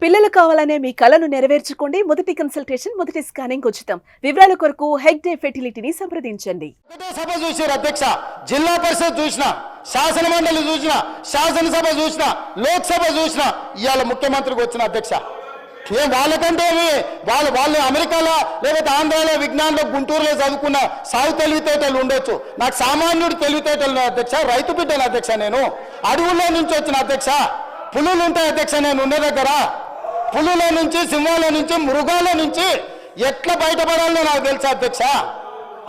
పిల్లలు కావాలనే మీ కలను నెరవేర్చుకోండి. మొదటి కన్సల్టేషన్, మొదటి స్కానింగ్ ఉచితం. వివరాల కొరకు హెగ్డే ఫెర్టిలిటీని సంప్రదించండి. సభ చూసారు అధ్యక్ష, జిల్లా పరిషత్ చూసిన, శాసన మండలి చూసిన, శాసనసభ చూసిన, లోక్సభ చూసిన, ఇవాళ ముఖ్యమంత్రికి వచ్చిన అధ్యక్ష. వాళ్ళకంటే వాళ్ళు అమెరికాలో లేకపోతే ఆంధ్రాలో విజ్ఞానంలో గుంటూరులో చదువుకున్న సాగు తెలివితేటలు ఉండొచ్చు. నాకు సామాన్యుడు తెలివితేటలు అధ్యక్ష. రైతు బిడ్డను అధ్యక్ష. నేను అడవుల్లో నుంచి వచ్చిన అధ్యక్ష. పులులు ఉంటాయి అధ్యక్ష నేను ఉన్న దగ్గర. పులుల నుంచి, సింహాల నుంచి, మృగాల నుంచి ఎట్లా బయటపడాలో నాకు తెలుసా అధ్యక్ష.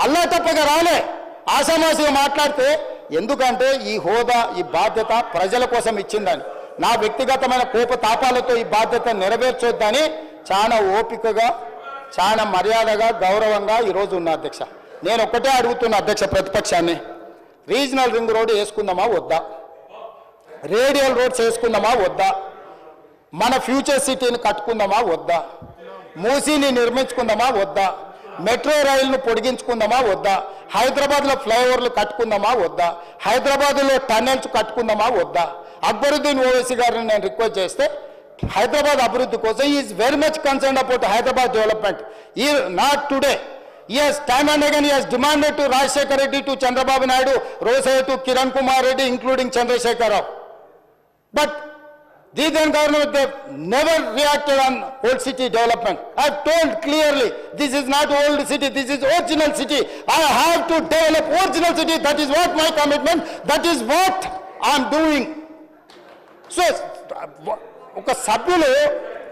అల్లా తప్పగా రాలే ఆషామాషిగా మాట్లాడితే. ఎందుకంటే ఈ హోదా, ఈ బాధ్యత ప్రజల కోసం ఇచ్చిందని, నా వ్యక్తిగతమైన కోప తాపాలతో ఈ బాధ్యత నెరవేర్చొద్దని చాలా ఓపికగా, చాలా మర్యాదగా, గౌరవంగా ఈరోజు ఉన్న అధ్యక్ష. నేను ఒక్కటే అడుగుతున్నా అధ్యక్ష ప్రతిపక్షాన్ని, రీజనల్ రింగ్ రోడ్డు వేసుకుందామా వద్దా? రేడియల్ రోడ్స్ వేసుకుందామా వద్దా? మన ఫ్యూచర్ సిటీని కట్టుకుందామా వద్దా? మూసీని నిర్మించుకుందామా వద్దా? మెట్రో రైలును పొడిగించుకుందామా వద్దా? హైదరాబాద్లో ఫ్లైఓవర్లు కట్టుకుందామా వద్దా? హైదరాబాద్లో టన్నెల్స్ కట్టుకుందామా వద్దా? అక్బరుద్దీన్ ఓవైసీ గారిని నేను రిక్వెస్ట్ చేస్తే, హైదరాబాద్ అభివృద్ధి కోసం is very much concern about Hyderabad development. ఈ not today. Yes, time and again he has demanded to Rajshekhar Reddy, to Chandrababu Naidu, Rosaya, to Kiran Kumar Reddy, including Chandrasekhar Rao. But the then government, they never reacted on old city development. I have told clearly, this is not old city, this is original city. I have to develop original city. That is what my commitment, that is what I am doing. So, ఒక సభ్యులు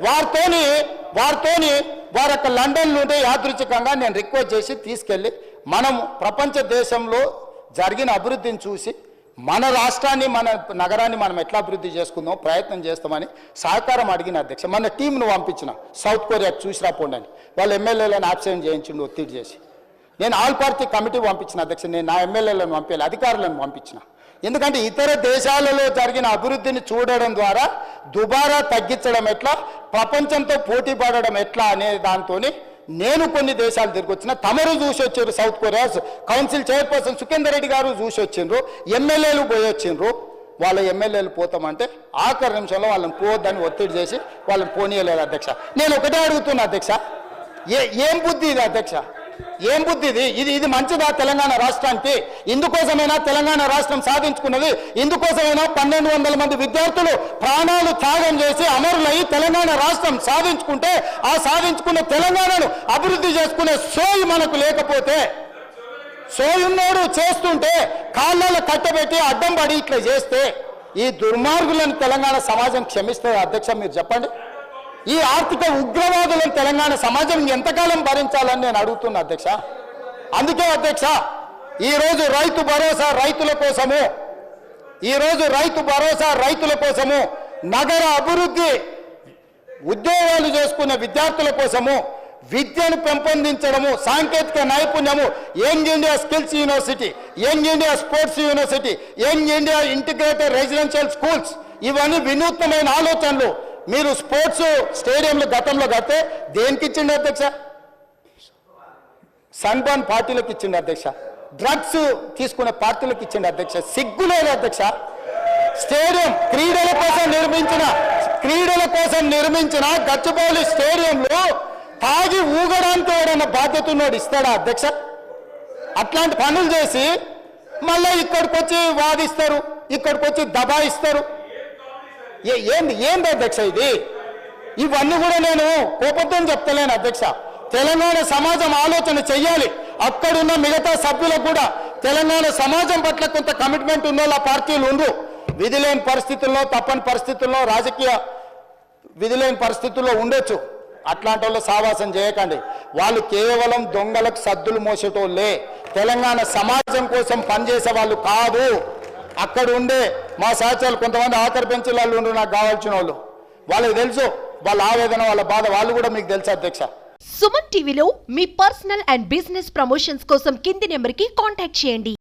వారితోని వారి యొక్క London నుండి యాదృచ్ఛికంగా నేను request చేసి తీసుకెళ్ళి, మనం ప్రపంచ దేశంలో జరిగిన అభివృద్ధిని చూసి మన రాష్ట్రాన్ని, మన నగరాన్ని మనం ఎట్లా అభివృద్ధి చేసుకుందాం ప్రయత్నం చేస్తామని సహకారం అడిగిన అధ్యక్ష. మన టీంను పంపించిన సౌత్ కొరియాకు చూసి రాపోండి అని. వాళ్ళ ఎమ్మెల్యేలను ఆబ్సెంట్ చేయించిండు ఒత్తిడి చేసి. నేను ఆల్ పార్టీ కమిటీ పంపించిన అధ్యక్ష. నేను నా ఎమ్మెల్యేలను పంపించాలి, అధికారులను పంపించిన. ఎందుకంటే ఇతర దేశాలలో జరిగిన అభివృద్ధిని చూడడం ద్వారా దుబారా తగ్గించడం ఎట్లా, ప్రపంచంతో పోటీ పడడం ఎట్లా అనే దాంతో నేను కొన్ని దేశాలు తిరిగి వచ్చిన. తమరు చూసి వచ్చారు, south Korea council chairperson Sukhender Reddy గారు చూసి వచ్చిండ్రు, ఎమ్మెల్యేలు పోయి వచ్చిండ్రు. వాళ్ళ ఎమ్మెల్యేలు పోతామంటే ఆఖరి నిమిషంలో వాళ్ళని పోవద్దని ఒత్తిడి చేసి వాళ్ళని పోనీయలేదు అధ్యక్ష. నేను ఒకటే అడుగుతున్నా అధ్యక్ష, ఏం బుద్ధి ఇది అధ్యక్ష? ఏం బుద్ధి ఇది? ఇది మంచిదా తెలంగాణ రాష్ట్రానికి? ఇందుకోసమైనా తెలంగాణ రాష్ట్రం సాధించుకున్నది? ఇందుకోసమైనా 1200 మంది విద్యార్థులు ప్రాణాలు త్యాగం చేసి అమరులై తెలంగాణ రాష్ట్రం సాధించుకుంటే, ఆ సాధించుకున్న తెలంగాణను అభివృద్ధి చేసుకునే సోయి మనకు లేకపోతే, సోయున్నోడు చేస్తుంటే కాళ్ళలో కట్టబెట్టి అడ్డం పడి ఇట్లా చేస్తే ఈ దుర్మార్గులను తెలంగాణ సమాజం క్షమిస్తుంది అధ్యక్ష? మీరు చెప్పండి. ఈ ఆర్థిక ఉగ్రవాదులను తెలంగాణ సమాజం ఎంతకాలం భరించాలని నేను అడుగుతున్నా అధ్యక్ష. అందుకే అధ్యక్ష, ఈరోజు రైతు భరోసా రైతుల కోసము, ఈరోజు రైతు భరోసా రైతుల కోసము, నగర అభివృద్ధి, ఉద్యోగాలు చేసుకున్న విద్యార్థుల కోసము, విద్యను పెంపొందించడము, సాంకేతిక నైపుణ్యము, young India skills university, young India sports university, young India integrated residential schools, ఇవన్నీ వినూత్నమైన ఆలోచనలు. మీరు స్పోర్ట్స్ స్టేడియంలు గతంలో కడితే దేనికి ఇచ్చిండు అధ్యక్ష? సన్బర్న్ పార్టీలకు ఇచ్చిండు అధ్యక్ష. డ్రగ్స్ తీసుకునే పార్టీలకు ఇచ్చిండు అధ్యక్ష. సిగ్గులేదు అధ్యక్ష. స్టేడియం క్రీడల కోసం నిర్మించిన గచ్చిబౌలి స్టేడియంలో తాగి ఊగడానికి ఎవడన్న బాధ్యత ఉన్నోడు ఇస్తాడా అధ్యక్ష? అట్లాంటి పనులు చేసి మళ్ళీ ఇక్కడికి వచ్చి వాదిస్తారు, ఇక్కడికి వచ్చి దబాయిస్తారు. ఏంది అధ్యక్ష ఇది? ఇవన్నీ కూడా నేను కోపంతో చెప్తలేను అధ్యక్ష. తెలంగాణ సమాజం ఆలోచన చెయ్యాలి. అక్కడున్న మిగతా సభ్యులకు కూడా తెలంగాణ సమాజం పట్ల కొంత కమిట్మెంట్ ఉన్న పార్టీలు ఉండ్రు. విధి లేని పరిస్థితుల్లో, తప్పని పరిస్థితుల్లో, రాజకీయ విధి లేని పరిస్థితుల్లో ఉండొచ్చు. అట్లాంటి వాళ్ళు సావాసం చేయకండి. వాళ్ళు కేవలం దొంగలకు సద్దులు మోసేటోళ్ళే. తెలంగాణ సమాజం కోసం పనిచేసే వాళ్ళు కాదు. అక్కడ ఉండే మా సహచరులు కొంతమంది ఆఖరి బెంచీల వాళ్ళు ఉండ్రు, నాకు కావాల్సిన వాళ్ళు. వాళ్ళకి తెలుసు వాళ్ళ ఆవేదన, వాళ్ళ బాధ, వాళ్ళు కూడా మీకు తెలుసు అధ్యక్ష. సుమన్ టీవీలో మీ పర్సనల్ అండ్ బిజినెస్ ప్రమోషన్స్ కోసం కింది నెంబర్కి కాంటాక్ట్ చేయండి.